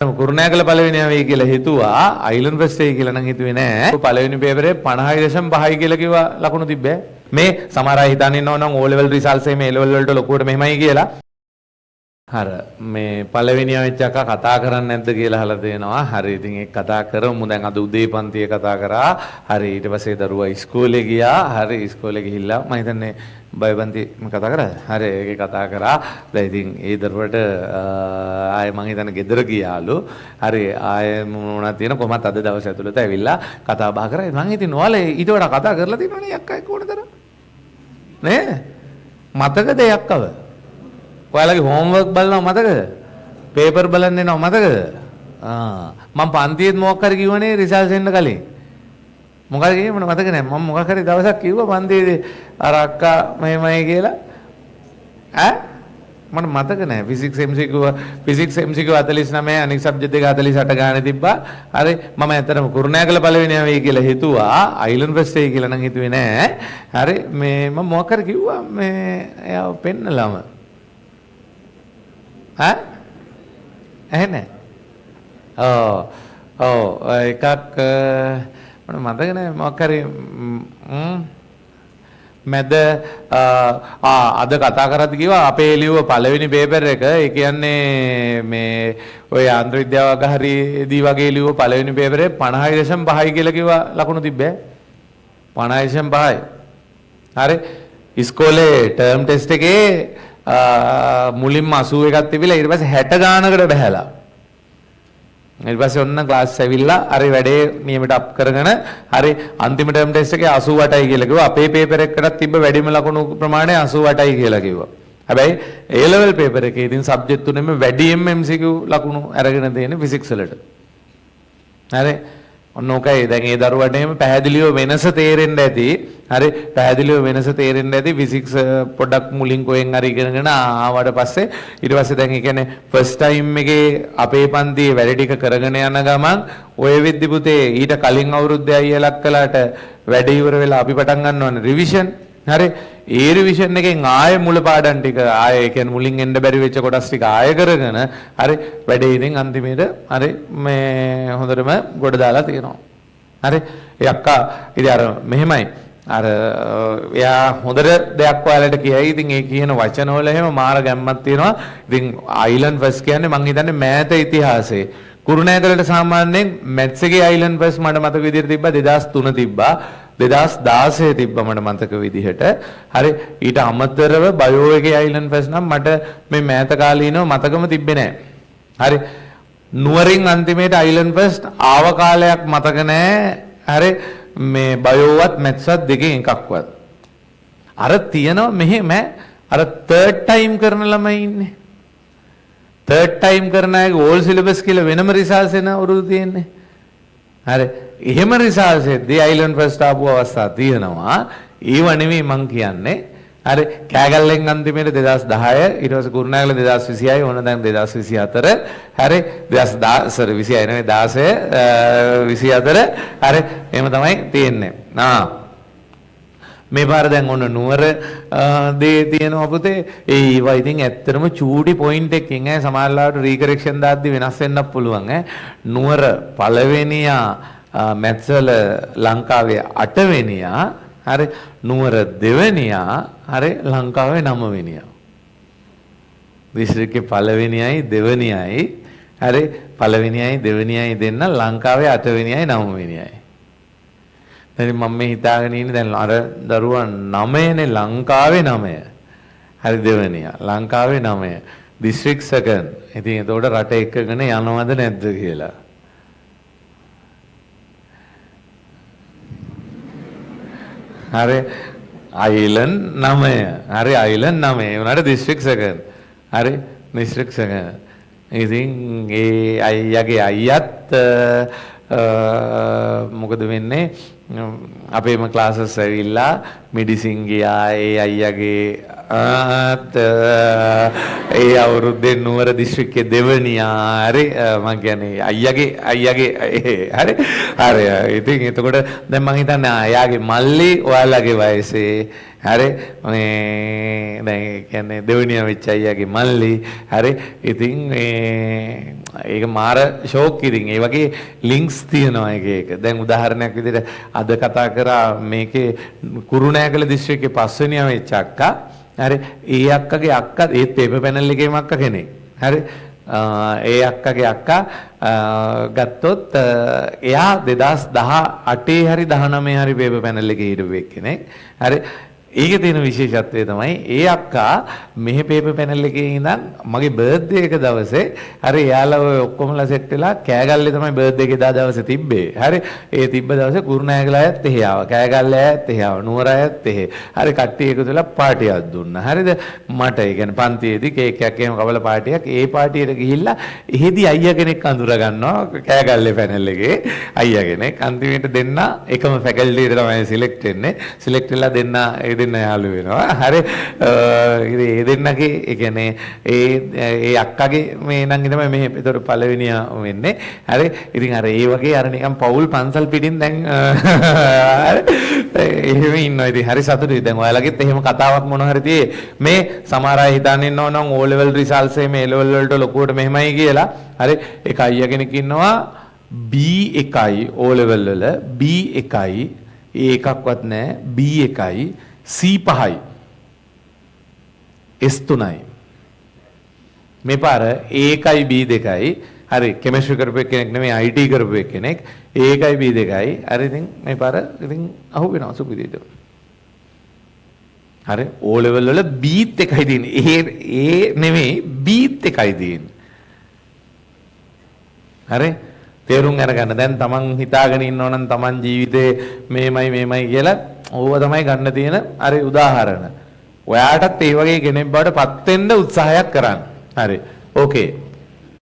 කුරුණෑගල පළවෙනියා වෙයි කියලා හිතුවා අයිලන්ඩ් ෆෙස්ට් එකයි කියලා නම් හිතුවේ නෑ. පළවෙනි පේපරේ 50.5යි කියලා කිව්වා ලකුණු තිබ්බේ. මේ සමහර අය හිතන් ඉන්නව නම් O level results එකේ මේ level වලට ලොකුවට මෙහෙමයි කියලා. හර මේ පළවෙනියා වෙච්ච අක්කා කතා කරන්නේ නැද්ද කියලා අහලා දෙනවා. හරි ඉතින් ඒක කතා කරමු. දැන් අද උදේ පන්තියේ කතා කරා. හරි ඊට පස්සේ දරුවා ඉස්කෝලේ ගියා. හරි ඉස්කෝලේ ගිහිල්ලා මම හිතන්නේ බයපන්ති කතා කරාද? හරි ඒකේ කතා කරා. දැන් ඉතින් ඒ දරුවට ආයේ මම හිතන්නේ ගෙදර ගියාලු. හරි ආයේ මොනවද තියෙන කොහමත් අද දවස් ඇතුළත ඇවිල්ලා කතා බහ කරා. මම ඉතින් ඔයාලා ඊට වඩා කතා කරලා තියෙනවනේ අක්කා එක්ක ඕනතරම්. නේ? මතකද අක්කව? ඔයාලගේ හෝම්වර්ක් බලනවා මතකද? පේපර් බලන්න එනවා මතකද? මම පන්තියේත් මොකක් හරි කිව්වනේ රිසල්ට්ස් එන්න කලින්. මොකද කිව්වේ මට මතක නැහැ. මම මොකක් හරි දවසක් කිව්වා පන්තියේදී අර අක්කා මෙහෙමයි කියලා. මට මතක නැහැ. ෆිසික්ස් MCQ 49 අනිත් සබ්ජෙක්ට් එක 48 ගානේ තිබ්බා. හරි මම ඇත්තටම කුරුණෑගල පළවෙනියා වෙයි කියලා හිතුවා. අයිලන්ඩ් ෆෙස්ට් එකයි කියලා නම් හිතුවේ නෑ. හරි මේ මම මොකක් හරි කිව්වා මේ එයාව පෙන්නලම. ඇහෙන්නේ? එකක් මට මතක නැහැ මොකක් හරි මැද අද කතා කරද්දි කිව්වා අපේ ලියුව පළවෙනි පේපර් එක ඒ කියන්නේ මේ ඔය ආන්ත්‍ර විද්‍යාව හරිදී වගේ ලියුව පළවෙනි පේපරේ 50.5යි කියලා කිව්වා ලකුණු තිබ්බේ 50.5යි හරි ඉස්කෝලේ ටර්ම් ටෙස්ට් එකේ මුලින්ම 81ක් තිබිලා ඊට පස්සේ 60 ගානකට බහැලා ඊට පස්සේ ඔන්න ක්ලාස් ඇවිල්ලා හරි වැඩේ නියමයට අප් කරගෙන හරි අන්තිම ටර්ම් ටෙස්ට් එකේ 88යි කියලා කිව්වා අපේ පේපර් එකකටත් තිබ්බ වැඩිම ලකුණු ප්‍රමාණය 88යි කියලා කිව්වා හැබැයි A level පේපර් එකේ ඉතින් සබ්ජෙක්ට් තුනෙම වැඩිම MCQ ලකුණු අරගෙන තියෙන ෆිසික්ස් වලට හරි ඔන්න ඕකයි දැන් ඒ දරුවට එහෙම පැහැදිලිව වෙනස තේරෙන්න ඇති හරි පැහැදිලිව වෙනස තේරෙන්න ඇති ෆිසික්ස් පොඩ්ඩක් මුලින් කොහෙන් හරි ඉගෙනගෙන ආවට පස්සේ ඊට පස්සේ දැන් ඒ කියන්නේ ෆස්ට් ටයිම් එකේ අපේ පන්තියේ වැඩ ටික කරගෙන යන ගමන් ඔය විද්දි පුතේ ඊට කලින් අවුරුද්දේ අයියලක් කළාට වැඩ ඉවර වෙලා අපි පටන් ගන්නවනේ රිවිෂන් හරි ඒ රිවිෂන් එකෙන් ආයෙ මුල පාඩම් ටික ආයෙ කියන්නේ මුලින් එන්න බැරි වෙච්ච කොටස් ටික ආයෙ කරගෙන හරි වැඩේ ඉතින් අන්තිමේට හරි මේ හොඳටම ගොඩ දාලා තියෙනවා හරි ඒ අක්කා ඉතින් අර මෙහෙමයි අර එයා හොඳට දෙයක් ඔයාලට කියයි ඉතින් ඒ කියන වචන වල එහෙම මාර ගැම්මක් තියෙනවා ඉතින් අයිලන්ඩ් ෆෙස්ට් කියන්නේ මං හිතන්නේ මෑත ඉතිහාසයේ කුරුණෑගලට සාමාන්‍යයෙන් මැත්ස් එකේ අයිලන්ඩ් ෆෙස්ට් මට මතක විදිහට තිබ්බා 2003 තිබ්බා 2016 තිබ්බා මට මතක විදිහට හරි ඊට අමතරව බයෝ එකේ අයිලන්ඩ් ෆෙස්ට් නම් මට මේ මෑත කාලීනව මතකම තිබ්බේ නැහැ හරි නුවරින් අන්තිමේට අයිලන්ඩ් ෆෙස්ට් ආව කාලයක් මතක නැහැ හරි මේ බයෝවත් මැත්ස්වත් දෙකෙන් එකක්වත් අර තියනවා මෙහෙම අර තර්ඩ් ටයිම් කරන ළමයි ඉන්නේ තර්ඩ් ටයිම් කරන අයගේ ඕල් සිලබස් කියලා වෙනම රිසල්ට්ස් එන අවුරුදු තියෙන්නේ හරි එහෙම රිසල්ට්ස් එද්දී අයිලන්ඩ් ෆෙස්ට් ආපු අවස්ථා තියෙනවා ඒව නෙමෙයි මං කියන්නේ හරි කෑගල්ලෙන් අන්තිමේට 2010 ඊට පස්සේ කුරුණෑගල 2026 ඕන දැන් 2024 හරි 2026 නෙමෙයි 16 24 හරි එහෙම තමයි තියෙන්නේ මේ පාර දැන් ඔන්න නුවර දේ තියෙනවා පුතේ ඒවා ඉතින් ඇත්තටම චූටි පොයින්ට් එකකින් සමහරවිට රීකරෙක්ෂන් දාද්දි වෙනස් වෙන්නත් පුළුවන් නුවර පළවෙනියා මැත්ස් වල ලංකාවේ 8 වෙනියා හරි නුවර දෙවෙනියා හරි ලංකාවේ 9 වෙනියා දිස්ත්‍රික්කේ පළවෙනියයි දෙවෙනියයි හරි පළවෙනියයි දෙවෙනියයි දෙන්න ලංකාවේ 8 වෙනියයි 9 වෙනියයි දැන් මම මේ හිතාගෙන ඉන්නේ දැන් අර දරුවා 9නේ ලංකාවේ 9 හරි දෙවෙනියා ලංකාවේ 9 දිස්ත්‍රික් සෙකන්ඩ් ඉතින් එතකොට රට එකගෙන යනවද නැද්ද කියලා හරි අයිලන්ඩ් 9 හරි අයිලන්ඩ් 9 ඒ උනාට දිස්ත්‍රික් සෙකන්ඩ් හරි දිස්ත්‍රික් සෙකන්ඩ් ඉතින් ඒ අයියාගේ අයියත් මොකද වෙන්නේ අපේම ක්ලාසස් ඇවිල්ලා මෙඩිසින් ගියා ඒ අයියාගේ ඒ අවුරුද්දේ නුවර දිස්ත්‍රික්කයේ දෙවනියා හරි මම කියන්නේ අයියාගේ හරි හරි ඉතින් එතකොට දැන් මම හිතන්නේ එයාගේ මල්ලි ඔයාලගේ වයසේ හරි මේ දැන් කියන්නේ දෙවෙනියා වෙච්ච අයියාගේ මල්ලි හරි ඉතින් ඒක මාර ෂෝක් ඉතින් ඒ වගේ ලින්ක්ස් තියෙනවා එක එක. දැන් උදාහරණයක් විදිහට අද කතා කරා මේකේ කුරුණෑගල දිස්ත්‍රික්කේ 5 වෙනියා වෙච්ච අක්කා හරි ඒ අක්කගේ අක්කා ඒත් පේපර් පැනල් එකේම අක්කා කෙනෙක්. හරි ඒ අක්කගේ අක්කා ගත්තොත් එයා 2018 හරි 19 හරි පේපර් පැනල් එකේ හිටපු එක්කෙනෙක්. හරි ඒකේ තියෙන විශේෂත්වය තමයි ඒ අක්කා මෙහි පේපර් පැනල් එකේ ඉඳන් මගේ බර්ත්ඩේ එක දවසේ හරි එයාලා ඔය ඔක්කොමලා සෙට් වෙලා කෑගල්ලේ තමයි බර්ත්ඩේ එක එදා දවසේ තිබ්බේ. හරි ඒ තිබ්බ දවසේ කුරුණෑගල අයත් එහෙ ආවා. කෑගල්ල අයත් එහෙ ආවා. නුවර අයත් එහෙ. හරි කට්ටිය එකතු වෙලා පාටියක් දුන්නා. හරිද? මට ඒ කියන්නේ පන්තියේදී කේක් එකක් එහෙම කවලා පාටියක් ඒ පාටියට ගිහිල්ලා එහෙදි අයියා කෙනෙක් අඳුර ගන්නවා කෑගල්ලේ පැනල් එකේ අයියා කෙනෙක්. අන්තිමට දෙන්න එකම ෆැකල්ටි එකට තමයි සිලෙක්ට් වෙන්නේ. සිලෙක්ට් වෙලා දෙන්න දෙන්න යාළු වෙනවා. හරි ඒ දෙන්නගේ ඒ කියන්නේ ඒ අක්කගේ මේ නම් තමයි මෙහෙ ඒතර පළවෙනියා වෙන්නේ. හරි ඉතින් අර ඒ වගේ අර නිකන් පෞල් පන්සල් පිටින් දැන් එහෙම ඉන්නවා. ඉතින් හරි සතුටුයි. දැන් ඔයාලගෙත් එහෙම කතාවක් මොන හරි තියේ මේ සමහර අය හිතන්නේ ඉන්නව නම් O level results මේ A level වලට ලොකුවට මෙහෙමයි කියලා. හරි ඒක අයියා කෙනෙක් ඉන්නවා B1යි O level වල B1යි ඒකක්වත් නැහැ B1යි C5යි S3යි මේ පාර A1යි B2යි හරි කෙමිස්ට්‍රි කරපු කෙනෙක් නෙමෙයි IT කරපු කෙනෙක් A1යි B2යි හරි ඉතින් මේ පාර ඉතින් අහු වෙනවා සුපිරිද හරි O level වල Bත් එකයි තියෙන්නේ A නෙමෙයි Bත් එකයි තියෙන්නේ හරි තේරුම් අරගන්න දැන් තමන් හිතාගෙන ඉන්නව නම් තමන් ජීවිතේ මේමයි කියලා ඕව තමයි ගන්න තියෙන අර උදාහරණ. ඔයාටත් ඒ වගේ කෙනෙක් බවට පත් වෙන්න උත්සාහයක් කරන්න. හරි. ඕකේ.